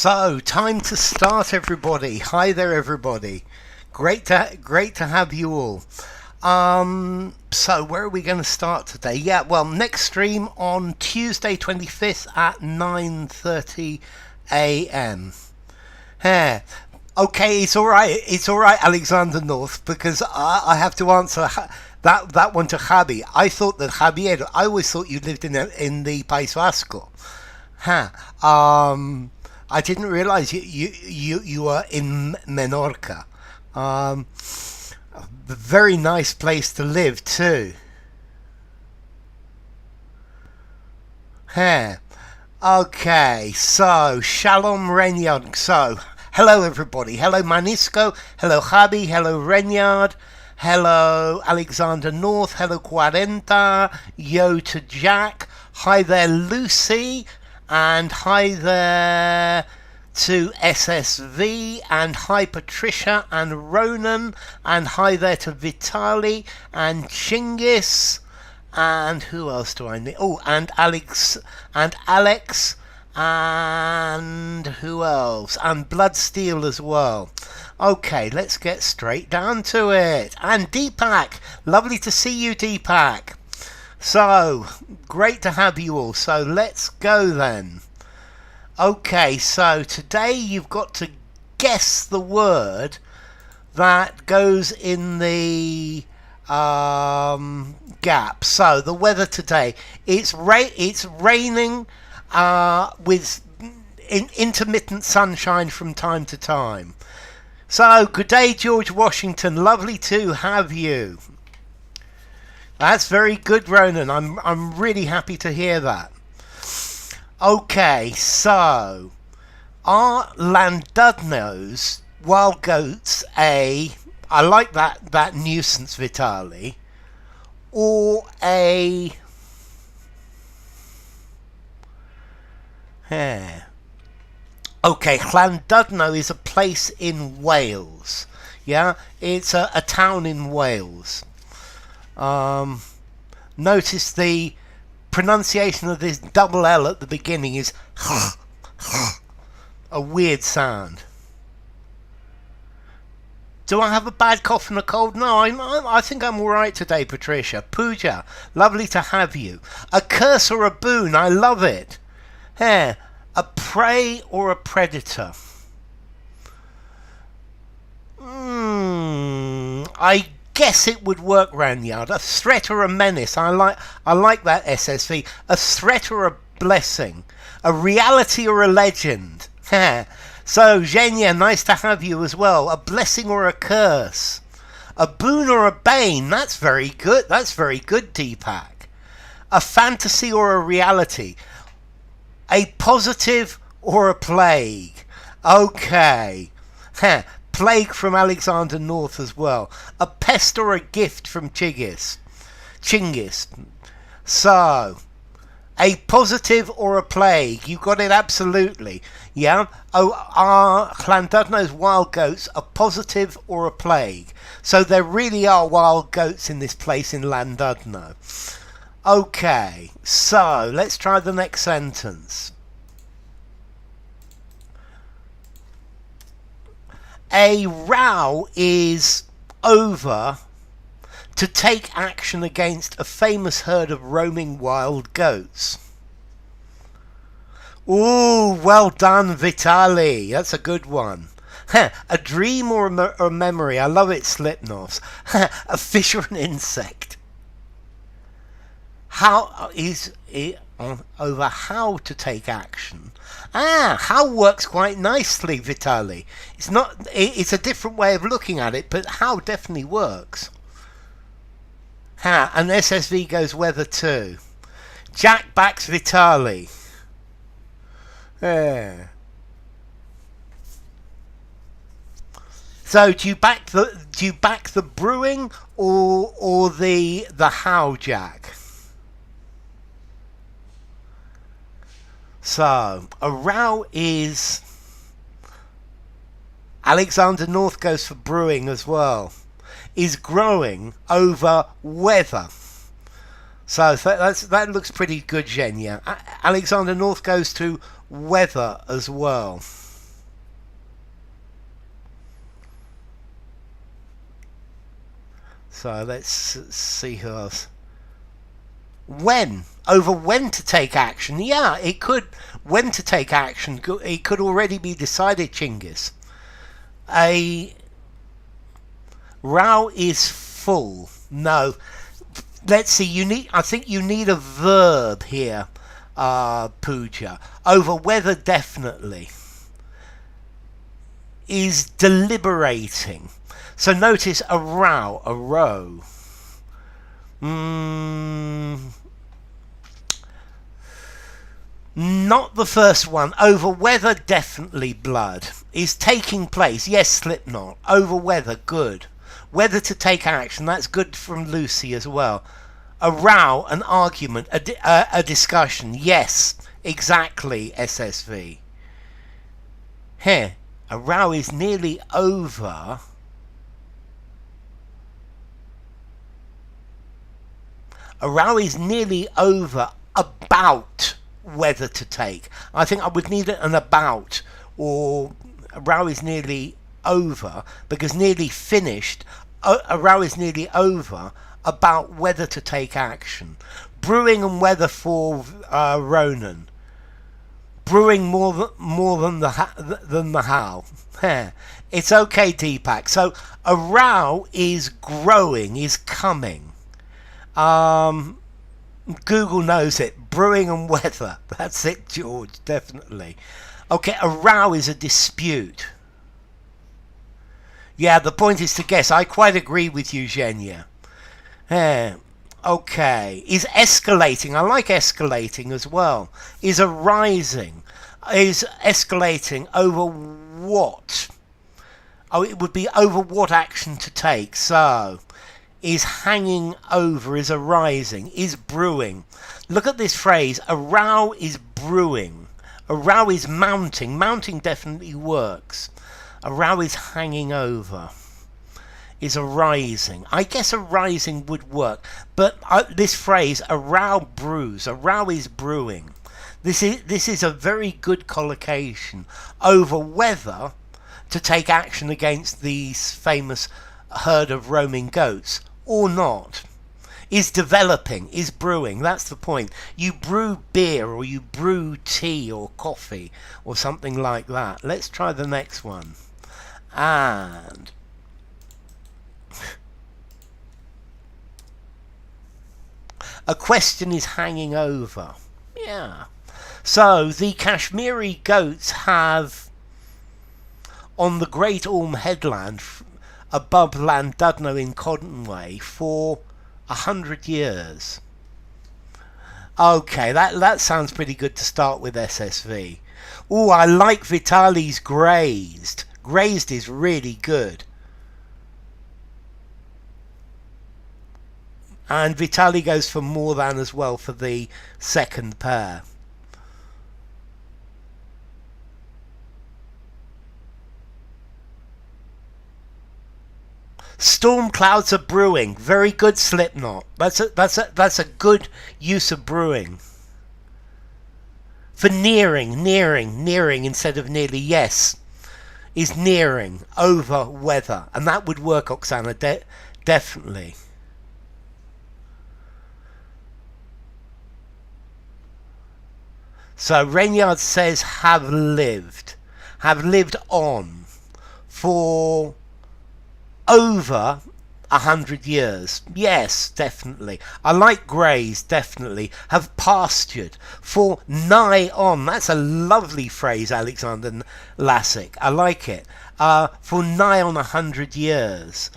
So, time to start, everybody. Hi there, everybody. Great to have you all. So where are we going to start today? Yeah, well, next stream on Tuesday 25th at 9:30 a.m. Yeah. Okay, it's all right. It's all right, Alexander North, because I have to answer that one to Javi. I thought that Javier. I always thought you lived in the País Vasco. I didn't realize you were in Menorca. A very nice place to live too. Okay, so Shalom Renyard. So hello everybody. Hello Manisco. Hello Javi. Hello Renyard. Hello Alexander North. Hello Quarenta. Yo to Jack. Hi there Lucy. And hi there to SSV, and hi Patricia and Ronan, and hi there to Vitali and Chingis, and who else do I need? Oh, and Alex, and who else? And Bloodsteel as well. Okay, let's get straight down to it. And Deepak, lovely to see you, Deepak. So, great to have you all. So, let's go then. Okay, so today you've got to guess the word that goes in the gap. So, the weather today, it's raining with intermittent sunshine from time to time. So, good day, George Washington. Lovely to have you. That's very good, Ronan. I'm really happy to hear that. Okay, so are Llandudno's wild goats I like that nuisance, Vitali, or a Okay, Llandudno is a place in Wales. Yeah, it's a town in Wales. Notice the pronunciation of this double L at the beginning is a weird sound. Do I have a bad cough and a cold? No, I think I'm alright today, Patricia. Pooja, lovely to have you. A curse or a boon, I love it. A prey or a predator? I guess it would work, Ranyard. A threat or a menace. I like that, SSV. A threat or a blessing. A reality or a legend. So, Zhenya, nice to have you as well. A blessing or a curse. A boon or a bane. That's very good. That's very good, Deepak. A fantasy or a reality. A positive or a plague. Okay. Plague from Alexander North as well. A pest or a gift from Chingis. So, a positive or a plague. You got it absolutely. Yeah? Are Llandudno's wild goats a positive or a plague? So there really are wild goats in this place in Llandudno. Okay, so let's try the next sentence. A row is over to take action against a famous herd of roaming wild goats. Ooh, well done, Vitali. That's a good one. A dream or a memory. I love it, Slipknots. A fish or an insect. How is it over how to take action? How works quite nicely, Vitali. It's a different way of looking at it, but how definitely works. And SSV goes weather too. Jack backs Vitali. So do you back the brewing or the how, Jack? So, a row is... Alexander North goes for brewing as well. Is growing over weather. So that looks pretty good, Zhenya. Alexander North goes to weather as well. So let's see who else. When, over when to take action. Yeah, it could, when to take action, it could already be decided, Chinggis. A row is full. No, let's see, you need, I think you need a verb here, Pooja. Over weather, definitely. Is deliberating. So notice a row, a row. Not the first one. Over weather, definitely blood. Is taking place. Yes, Slipknot. Over weather, good. Whether to take action, that's good from Lucy as well. A row, an argument, a discussion. Yes, exactly, SSV. Here, a row is nearly over. A row is nearly over about whether to take. I think I would need an about, or a row is nearly over, because nearly finished. A row is nearly over about whether to take action. Brewing and weather for Ronan. Brewing more than the how. It's okay, Deepak. So a row is growing, is coming. Google knows it. Brewing and weather. That's it, George. Definitely. Okay, a row is a dispute. Yeah, the point is to guess. I quite agree with you, Zhenya. Okay. Is escalating. I like escalating as well. Is arising. Is escalating over what? Oh, it would be over what action to take. So, is hanging over, is arising, is brewing. Look at this phrase. A row is brewing. A row is mounting. Mounting definitely works. A row is hanging over. Is arising. I guess arising would work. But this phrase, a row brews. A row is brewing. This is a very good collocation over whether to take action against these famous herd of roaming goats or not. Is developing, is brewing. That's the point. You brew beer or you brew tea or coffee or something like that. Let's try the next one. And a question is hanging over. Yeah. So the Kashmiri goats have, on the Great Orme headland above Llandudno in Conwy, for 100 years. Okay, that sounds pretty good to start with, SSV. Oh, I like Vitali's grazed. Grazed is really good. And Vitali goes for more than as well for the second pair. Storm clouds are brewing. Very good, Slipknot. That's a good use of brewing. For nearing instead of nearly. Yes, is nearing over weather, and that would work, Oksana. Definitely. So Rainyard says have lived on for over 100 years. Yes, definitely. I like greys, definitely. Have pastured for nigh on. That's a lovely phrase, Alexander Lassick. I like it. For nigh on 100 years.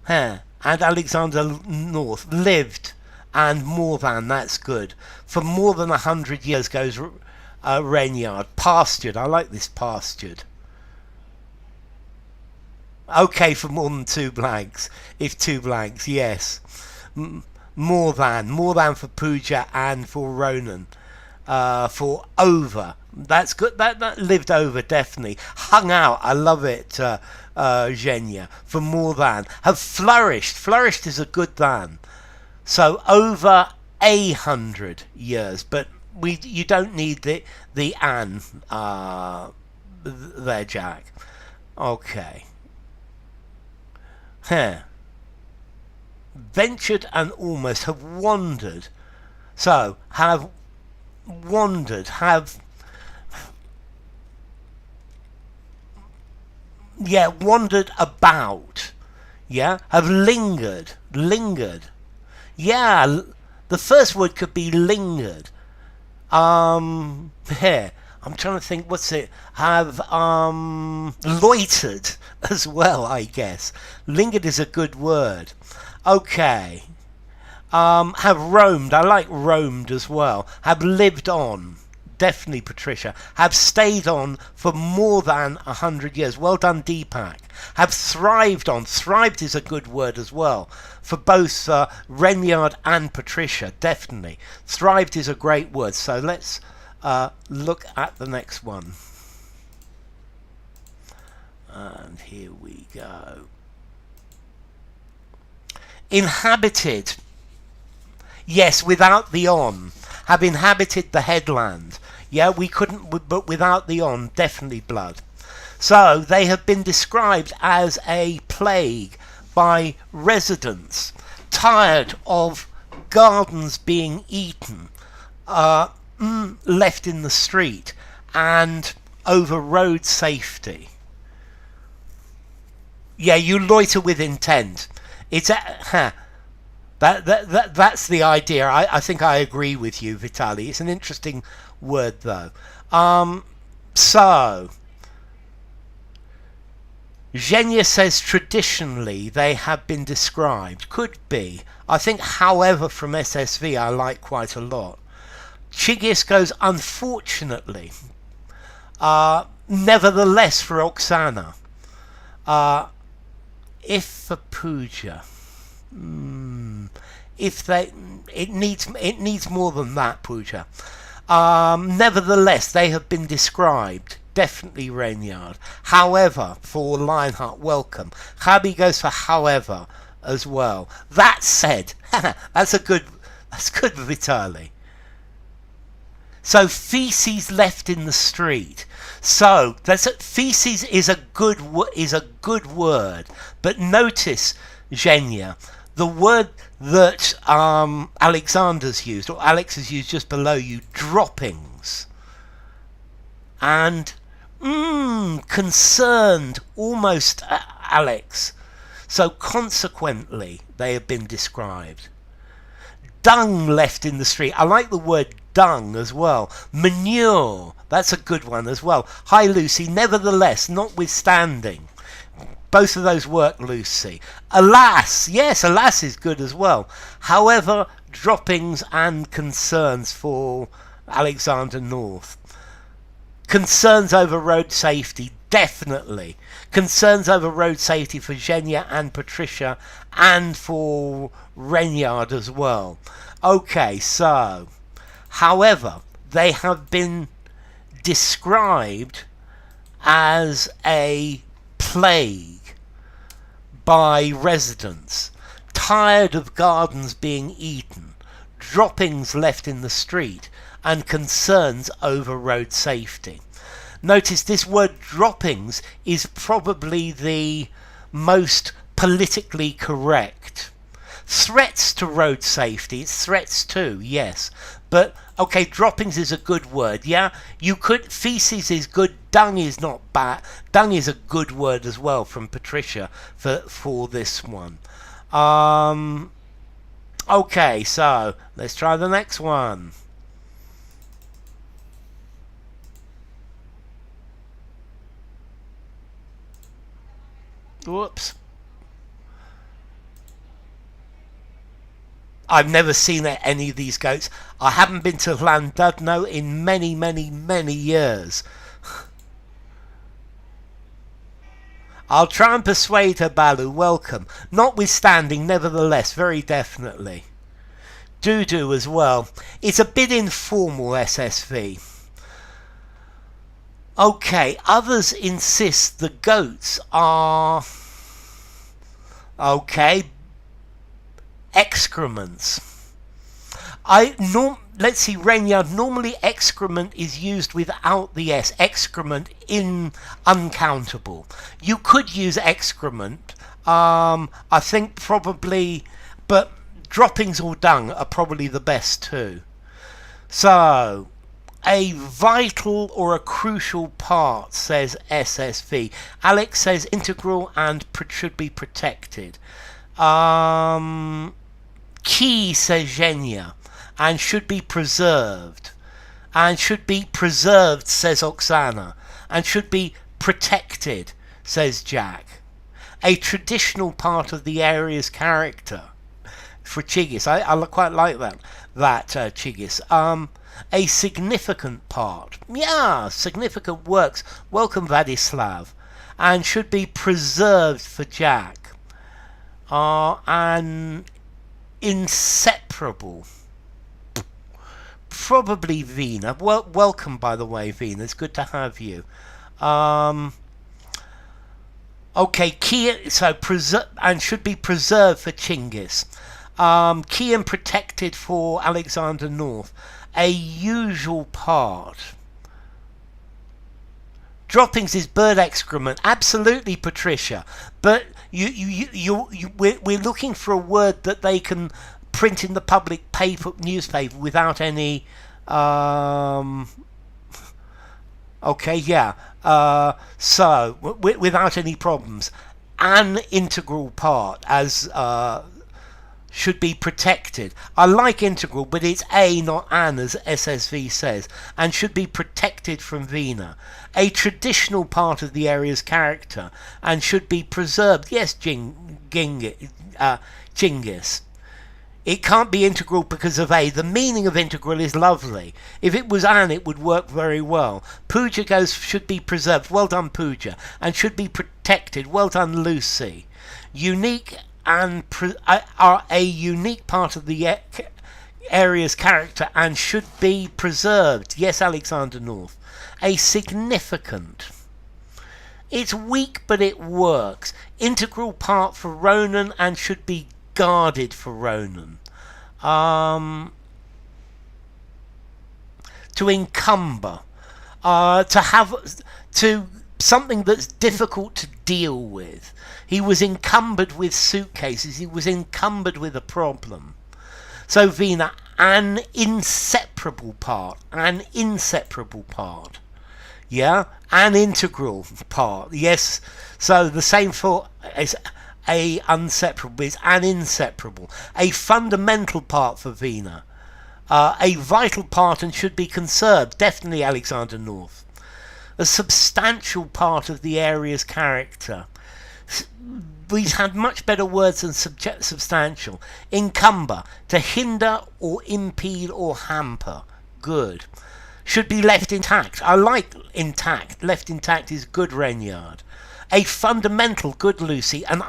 And Alexander North lived and more than. That's good. For more than 100 years goes Rainyard. Pastured. I like this pastured. Okay, for more than 2 blanks. If 2 blanks, yes. More than for Pooja and for Ronan. For over. That's good. That lived over, definitely. Hung out. I love it, Zhenya. For more than. Have flourished. Flourished is a good than. So over 100 years. But you don't need the an there, Jack. Okay. ventured and almost, have wandered. So, have wandered, have... Yeah, wandered about. Yeah, have lingered. Lingered. Yeah, the first word could be lingered. Yeah, I'm trying to think, what's it? Have, loitered as well, I guess. Lingered is a good word. Okay. Have roamed. I like roamed as well. Have lived on. Definitely, Patricia. Have stayed on for more than 100 years. Well done, Deepak. Have thrived on. Thrived is a good word as well. For both Renyard and Patricia, definitely. Thrived is a great word. So let's look at the next one. And here we go. Inhabited. Yes, without the on. Have inhabited the headland. Yeah, we couldn't, but without the on, definitely blood. So they have been described as a plague by residents, tired of gardens being eaten, left in the street, and over road safety. Yeah, you loiter with intent. It's that's the idea. I think I agree with you, Vitaly. It's an interesting word, though. So, Zhenya says traditionally they have been described. Could be. I think, however, from SSV I like quite a lot. Chigis goes unfortunately. Nevertheless for Oksana. If for puja. If they, it needs more than that, puja. Nevertheless, they have been described. Definitely Renyard. However, for Lionheart, welcome. Chabi goes for however as well. That said, that's good, Vitaly. So feces left in the street. So feces is a good word. But notice, Zhenya, the word that Alexander's used, or Alex has used just below you, droppings. And concerned, almost, Alex. So consequently, they have been described. Dung left in the street. I like the word dung as well. Manure, that's a good one as well. Hi, Lucy. Nevertheless, notwithstanding. Both of those work, Lucy. Alas, yes, alas is good as well. However, droppings and concerns for Alexander North. Concerns over road safety, definitely. Concerns over road safety for Zhenya and Patricia and for Renyard as well. Okay, so, however, they have been described as a plague by residents, tired of gardens being eaten, droppings left in the street, and concerns over road safety. Notice this word droppings is probably the most politically correct. Threats to road safety, it's threats too, yes. But, okay, droppings is a good word, yeah? You could, feces is good, dung is not bad. Dung is a good word as well from Patricia for this one. Okay, so, let's try the next one. Whoops. I've never seen any of these goats. I haven't been to Llandudno in many, many, many years. I'll try and persuade her, Balu. Welcome. Notwithstanding, nevertheless, very definitely. Doo-doo as well. It's a bit informal, SSV. Okay, others insist the goats are... Okay, excrements. Let's see, Renyard, normally excrement is used without the S. Excrement in uncountable. You could use excrement. I think probably... but droppings or dung are probably the best too. So, a vital or a crucial part, says SSV. Alex says integral and should be protected. Key, says Zhenya, and should be preserved. And should be preserved, says Oksana. And should be protected, says Jack. A traditional part of the area's character. For Chigis, I quite like that Chigis. A significant part. Yeah, significant works. Welcome, Vladislav. And should be preserved for Jack. And inseparable. Probably Vina. Welcome, by the way, Vina. It's good to have you. Okay, key, so and should be preserved for Chingis. Key and protected for Alexander North. A usual part. Droppings is bird excrement. Absolutely, Patricia. But we're looking for a word that they can print in the public newspaper without any. Okay, yeah. So without any problems, an integral part as should be protected. I like integral, but it's a, not an, as SSV says, and should be protected from Vina. A traditional part of the area's character and should be preserved. Yes, Genghis. It can't be integral because of a. The meaning of integral is lovely. If it was an, it would work very well. Pooja goes should be preserved. Well done, Pooja. And should be protected. Well done, Lucy. Unique and are a unique part of the area's character and should be preserved. Yes, Alexander North. A significant. It's weak, but it works. Integral part for Ronan and should be guarded for Ronan. To encumber. To something that's difficult to deal with. He was encumbered with suitcases. He was encumbered with a problem. So Vina, an inseparable part. An inseparable part. Yeah? An integral part. Yes. So the same for is a inseparable is an inseparable. A fundamental part for Vina. A vital part and should be conserved. Definitely Alexander North. A substantial part of the area's character. We've had much better words than substantial. Encumber, to hinder or impede or hamper. Good. Should be left intact. I like intact. Left intact is good, Reynard. A fundamental, good, Lucy. An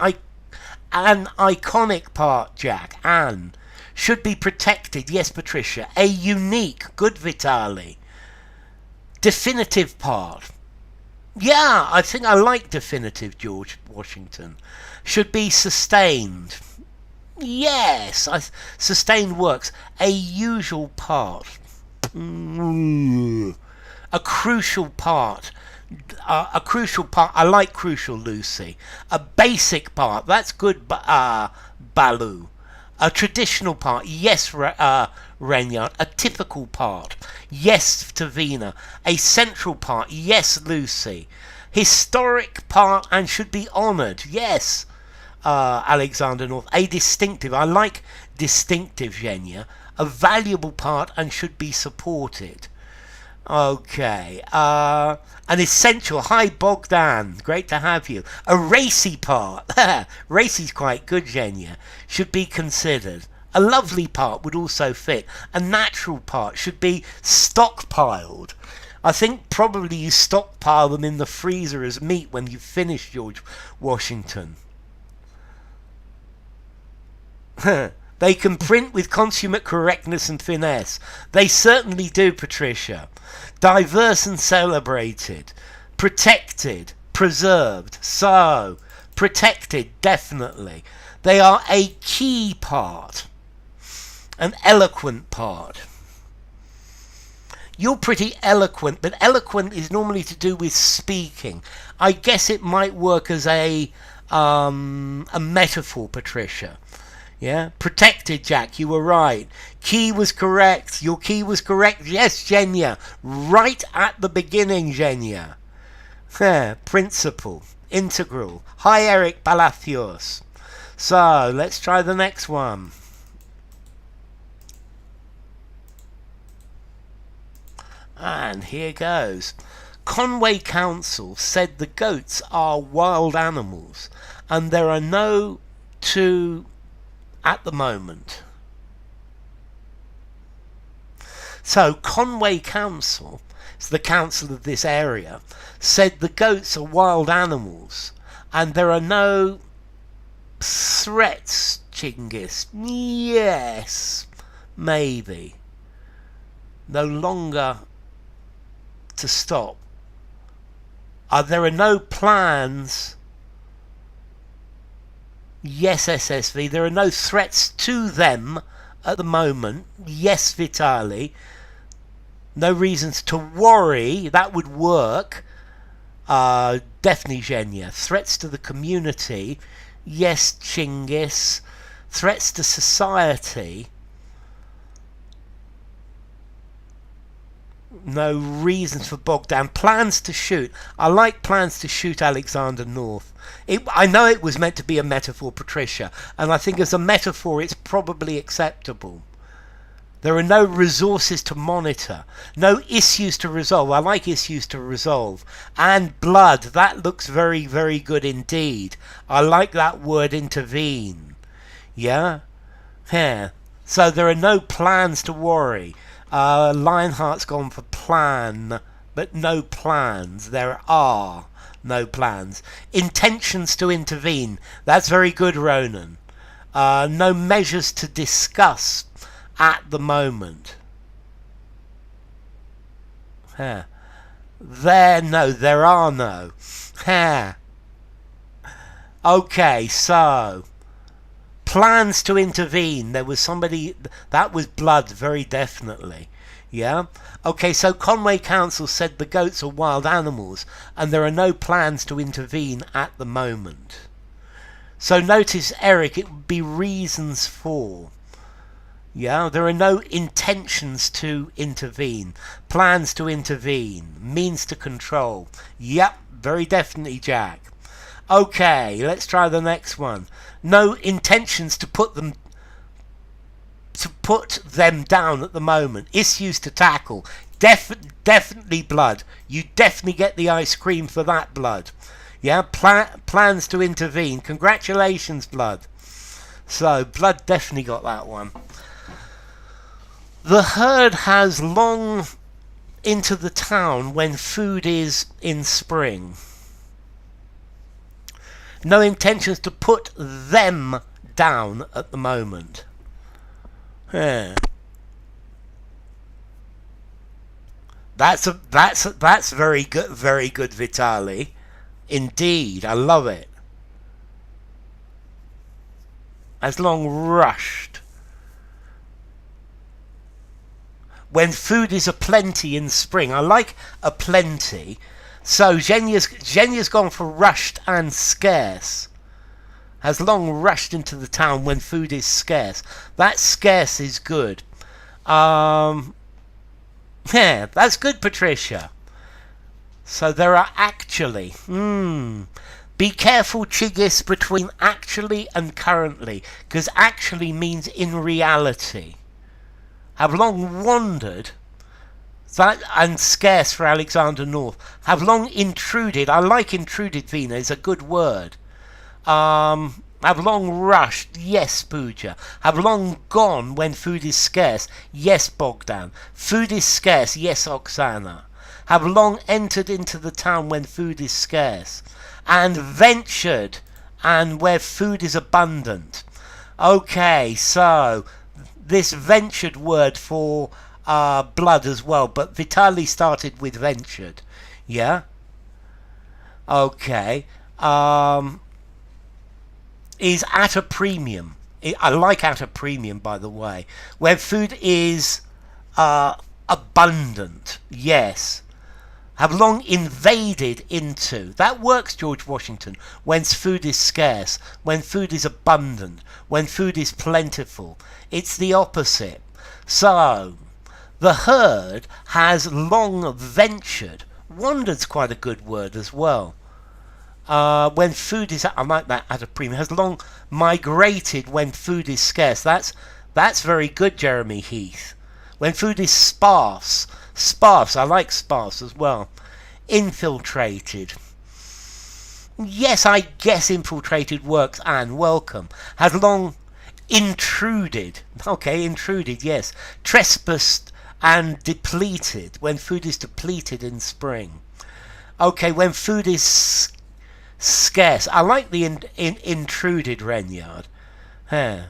iconic part, Jack. Anne. Should be protected, yes, Patricia. A unique, good, Vitali. Definitive part. Yeah, I think I like definitive, George Washington. Should be sustained. Yes, sustained works. A usual part. A crucial part. A crucial part. I like crucial, Lucy. A basic part. That's good, Balu. A traditional part. Yes, Renyard. A typical part. Yes, Tavina. A central part. Yes, Lucy. Historic part and should be honoured. Yes, Alexander North. A distinctive. I like distinctive, Zhenya. A valuable part and should be supported. Okay. An essential. Hi, Bogdan. Great to have you. A racy part. Racy's quite good, Zhenya. Should be considered. A lovely part would also fit. A natural part should be stockpiled. I think probably you stockpile them in the freezer as meat when you finish, George Washington. They can print with consummate correctness and finesse. They certainly do, Patricia. Diverse and celebrated. Protected. Preserved. So, protected, definitely. They are a key part. An eloquent part. You're pretty eloquent, but eloquent is normally to do with speaking. I guess it might work as a metaphor, Patricia. Yeah, protected, Jack. You were right. Key was correct. Your key was correct. Yes, Genya. Right at the beginning, Genya. Principle. Integral. Hi, Eric Palacios. So, let's try the next one. And here goes. Conwy Council said the goats are wild animals and there are no two at the moment. So Conwy Council, it's the council of this area, said the goats are wild animals and there are no threats, Chingis. Yes, maybe. No longer to stop. There are no plans. Yes, SSV. There are no threats to them at the moment. Yes, Vitali. No reasons to worry. That would work. Definitely, Genya. Threats to the community. Yes, Chingis. Threats to society. No reasons for Bogdan. Plans to shoot. I like plans to shoot Alexander North. I know it was meant to be a metaphor, Patricia, and I think as a metaphor it's probably acceptable. There are no resources to monitor. No issues to resolve. I like issues to resolve. And blood. That looks very, very good indeed. I like that word, intervene. Yeah? Yeah. So there are no plans to worry. Lionheart's gone for plan, but no plans. There are no plans. Intentions to intervene. That's very good, Ronan. No measures to discuss at the moment. There are no. Okay, so plans to intervene. There was somebody that was blood, very definitely. Yeah. Okay, so Conwy Council said the goats are wild animals and there are no plans to intervene at the moment. So notice, Eric, it would be reasons for. Yeah, there are no intentions to intervene. Plans to intervene. Means to control. Yep, very definitely, Jack. Okay, let's try the next one. No intentions to put them down at the moment. Issues to tackle. Definitely blood. You definitely get the ice cream for that, blood. Yeah, plans to intervene. Congratulations, blood. So blood definitely got that one. The herd has long into the town when food is in spring. No intentions to put them down at the moment. Yeah. That's very good, Vitali. Indeed, I love it. As long rushed. When food is aplenty in spring. I like aplenty. So Genya's gone for rushed and scarce. Has long rushed into the town when food is scarce. That scarce is good. Yeah, that's good, Patricia. So there are actually. Be careful, Chigis, between actually and currently. Because actually means in reality. Have long wandered. That and scarce for Alexander North. Have long intruded. I like intruded, Vina. It's a good word. Have long rushed. Yes, Pooja. Have long gone when food is scarce. Yes, Bogdan. Food is scarce. Yes, Oksana. Have long entered into the town when food is scarce. And ventured. And where food is abundant. Okay, so this ventured word for blood as well, but Vitali started with ventured. Yeah. Okay. Is at a premium. I like at a premium, by the way, where food is abundant. Yes. have long invaded into. That works, George Washington, when food is scarce, when food is abundant, when food is plentiful. It's the opposite. So, the herd has long ventured. Wandered's quite a good word as well. When food is, I like that, at a premium, has long migrated when food is scarce. That's very good, Jeremy Heath. When food is sparse, I like sparse as well. Infiltrated. Yes, I guess infiltrated works, and welcome. Has long intruded. Okay, intruded, yes. Trespassed and depleted. When food is depleted in spring. Okay, when food is scarce. I like the intruded, Renyard. Huh.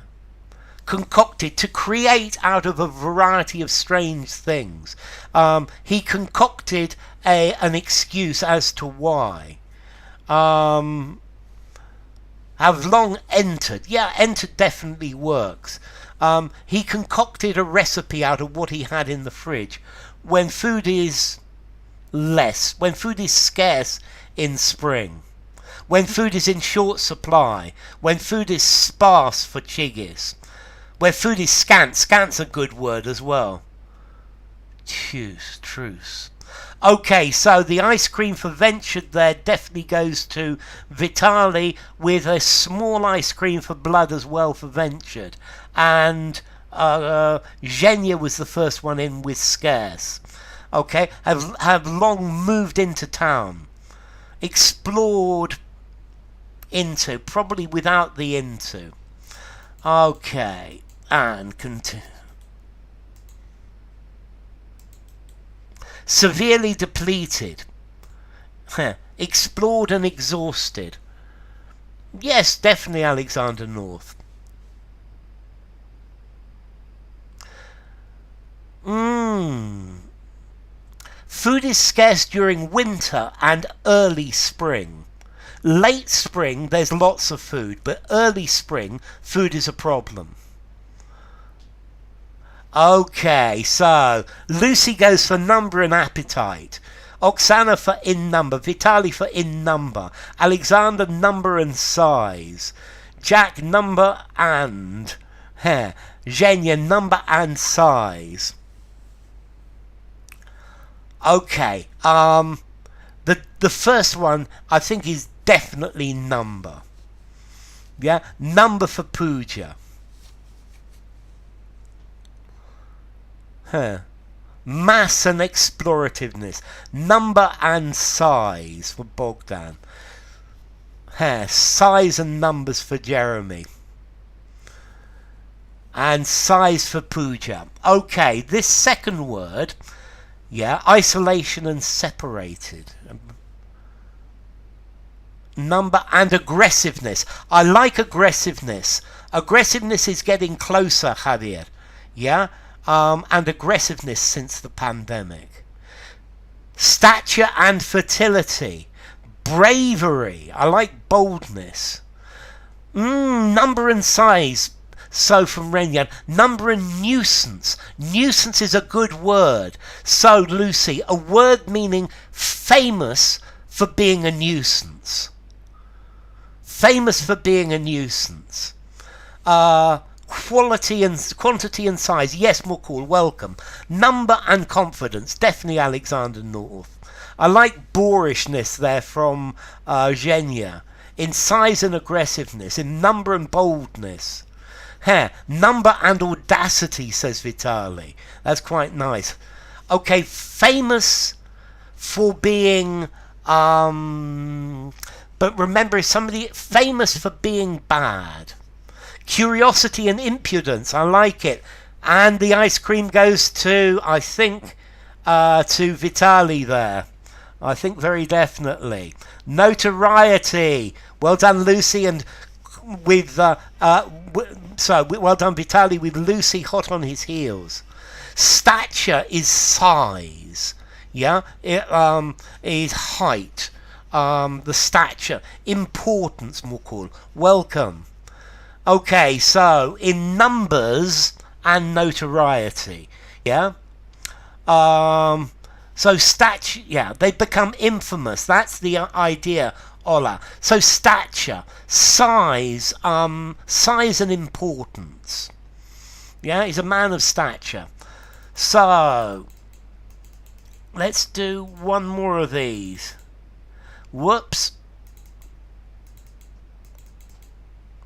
Concocted, to create out of a variety of strange things. He concocted an excuse as to why. Have long entered. Yeah, entered definitely works. He concocted a recipe out of what he had in the fridge. When food is less, when food is scarce in spring, when food is in short supply, when food is sparse for chiggis, where food is scant. Scant's a good word as well. Truce. Okay, so the ice cream for ventured there definitely goes to Vitali, with a small ice cream for blood as well for ventured. And Zhenya was the first one in with scarce. Okay, have long moved into town. Explored into, probably without the into. Okay, and continue. Severely depleted. Explored and exhausted. Yes, definitely Alexander North. Food is scarce during winter and early spring. Late spring, there's lots of food, but early spring, food is a problem. Okay, so Lucy goes for number and appetite. Oksana for in number. Vitali for in number. Alexander, number and size. Jack, number and hair. Zhenya, number and size. Okay, the first one I think is definitely number. Yeah, number for puja. Mass and explorativeness. Number and size for Bogdan. Size and numbers for Jeremy. And size for puja. Okay, this second word, yeah, isolation and separated. Number and aggressiveness. I like aggressiveness. Aggressiveness is getting closer, Javier. Yeah? And aggressiveness since the pandemic. Stature and fertility. Bravery. I like boldness. Number and size. So from Renyan, number and nuisance. Nuisance is a good word. So Lucy, a word meaning famous for being a nuisance. Famous for being a nuisance. Quality and quantity and size. Yes, Mukul, welcome. Number and confidence. Definitely Alexander North. I like boorishness there from Zhenya. In size and aggressiveness. In number and boldness. Number and audacity, says Vitali. That's quite nice. Okay, famous for being but remember, somebody famous for being bad. Curiosity and impudence. I like it. And the ice cream goes to, I think, to Vitali there. I think very definitely. Notoriety. Well done, Lucy, and with well done, Vitali, with Lucy hot on his heels. Stature is size. Yeah, it is height. The stature, importance, Mukul. Welcome. Okay, so in numbers and notoriety, yeah. So stature, yeah, they become infamous. That's the idea, Ola. So stature, size, size and importance. Yeah, he's a man of stature. So let's do one more of these. Whoops.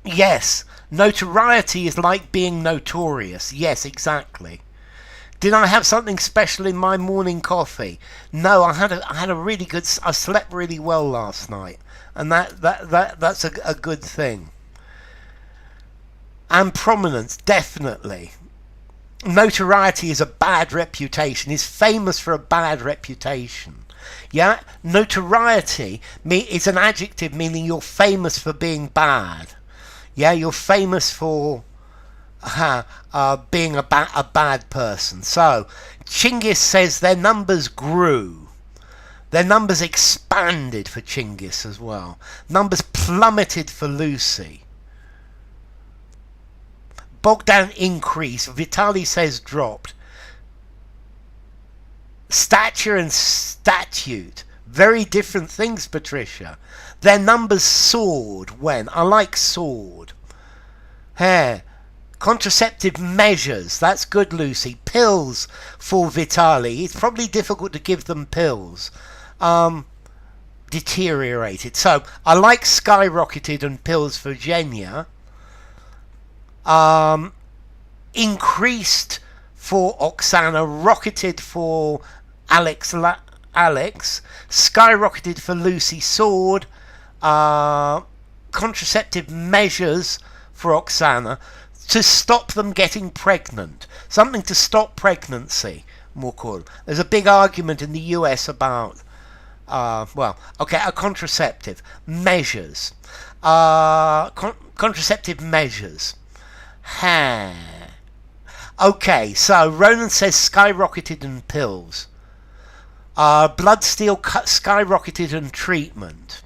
Yes, notoriety is like being notorious. Yes, exactly. Did I have something special in my morning coffee? No, I had a really good. I slept really well last night, and that's a good thing. And prominence, definitely. Notoriety is a bad reputation. Is famous for a bad reputation. Yeah, notoriety is an adjective meaning you're famous for being bad. Yeah, you're famous for being a bad person. So, Chinggis says their numbers grew. Their numbers expanded for Chinggis as well. Numbers plummeted for Lucy. Bogdan increased. Vitali says dropped. Stature and statute. Very different things, Patricia. Their numbers soared when. I like soared. Hair. Contraceptive measures. That's good, Lucy. Pills for Vitali. It's probably difficult to give them pills. Deteriorated. So, I like skyrocketed and pills for Genya. Increased for Oksana. Rocketed for Alex. Skyrocketed for Lucy. Soared. Contraceptive measures for Oksana. To stop them getting pregnant. Something to stop pregnancy, Mukul. There's a big argument in the US about, a contraceptive. Measures. Contraceptive measures. Okay, so Ronan says skyrocketed and pills. Blood steel skyrocketed and treatment.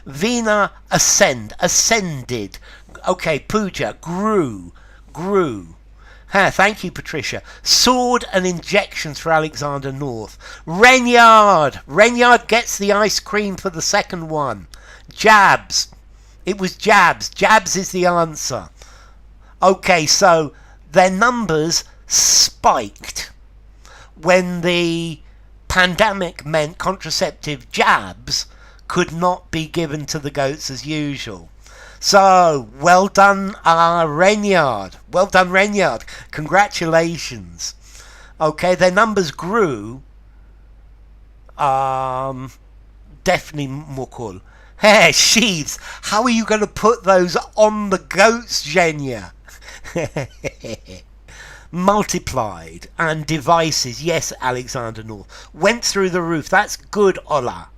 Vina ascended. Okay, Pooja grew. Thank you, Patricia. Sword and injections for Alexander North. Renyard gets the ice cream for the second one. Jabs. It was jabs. Jabs is the answer. Okay, so their numbers spiked when the pandemic meant contraceptive jabs could not be given to the goats as usual. So, well done, Renyard. Well done, Renyard. Congratulations. Okay, their numbers grew. Definitely Mukul. Hey, sheaves. How are you going to put those on the goats, Genya? Multiplied and devices. Yes, Alexander North. Went through the roof. That's good, Ola.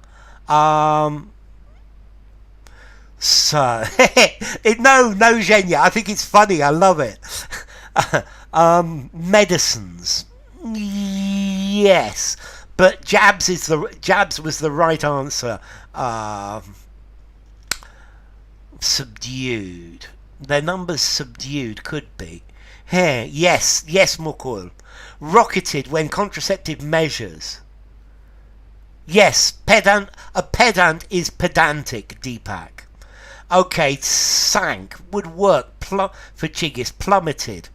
So no, Genya. I think it's funny. I love it. Medicines. Yes, but jabs was the right answer. Subdued. Their numbers subdued could be. Here, yes, Mukul. Rocketed when contraceptive measures. Yes, a pedant is pedantic, Deepak. Okay, sank, would work, for Chiggis, plummeted.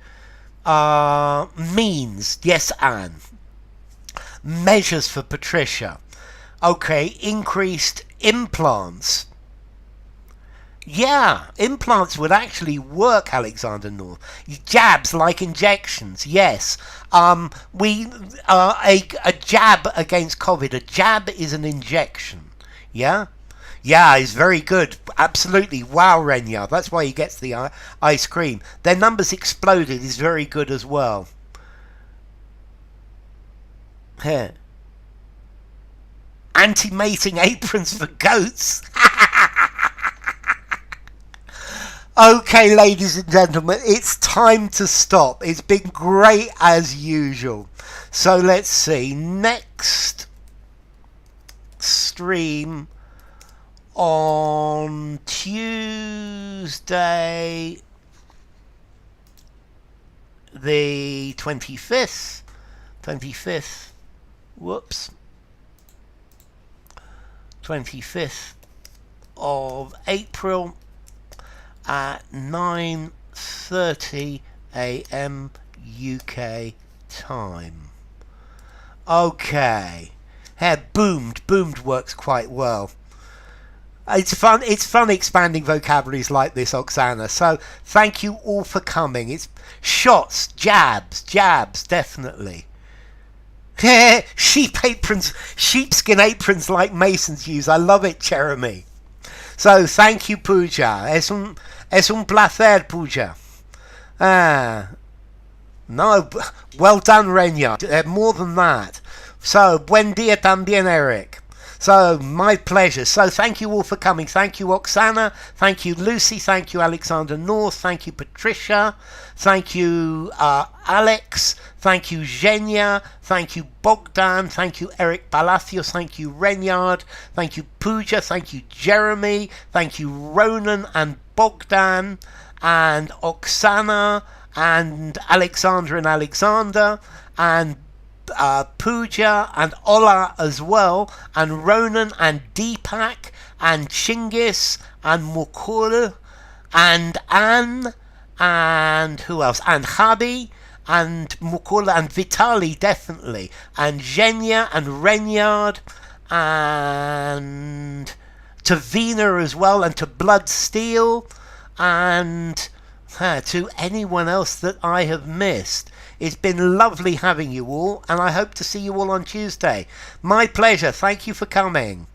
Means, yes, Anne. Measures for Patricia. Okay, increased implants. Yeah, implants would actually work, Alexander North. Jabs like injections, yes. A jab against COVID. A jab is an injection. Yeah? Yeah, he's very good. Absolutely. Wow, Renya. That's why he gets the ice cream. Their numbers exploded is very good as well. Here. Anti-mating aprons for goats. Okay, ladies and gentlemen, it's time to stop. It's been great as usual. So let's see. Next stream on Tuesday. the 25th, whoops, 25th of April at 9:30 a.m. UK time. Okay. Boomed works quite well. It's fun expanding vocabularies like this, Oksana. So thank you all for coming. It's shots, jabs, definitely. Sheepskin aprons like Masons use. I love it, Jeremy. So thank you, Pooja. Es un placer, Pooja. No, well done, Renya. More than that. So, buen dia también, Eric. So, my pleasure. So, thank you all for coming. Thank you, Oksana. Thank you, Lucy. Thank you, Alexander North. Thank you, Patricia. Thank you, Alex. Thank you, Zhenya. Thank you, Bogdan. Thank you, Eric Palacios. Thank you, Renyard. Thank you, Pooja. Thank you, Jeremy. Thank you, Ronan and Bogdan and Oksana and Alexandra and Alexander and Pooja and Ola as well, and Ronan and Deepak and Chingis and Mukul and Anne and who else? And Habi and Mukul and Vitali, definitely, and Zhenya and Renyard and to Vina as well, and to Blood Steel and to anyone else that I have missed. It's been lovely having you all, and I hope to see you all on Tuesday. My pleasure. Thank you for coming.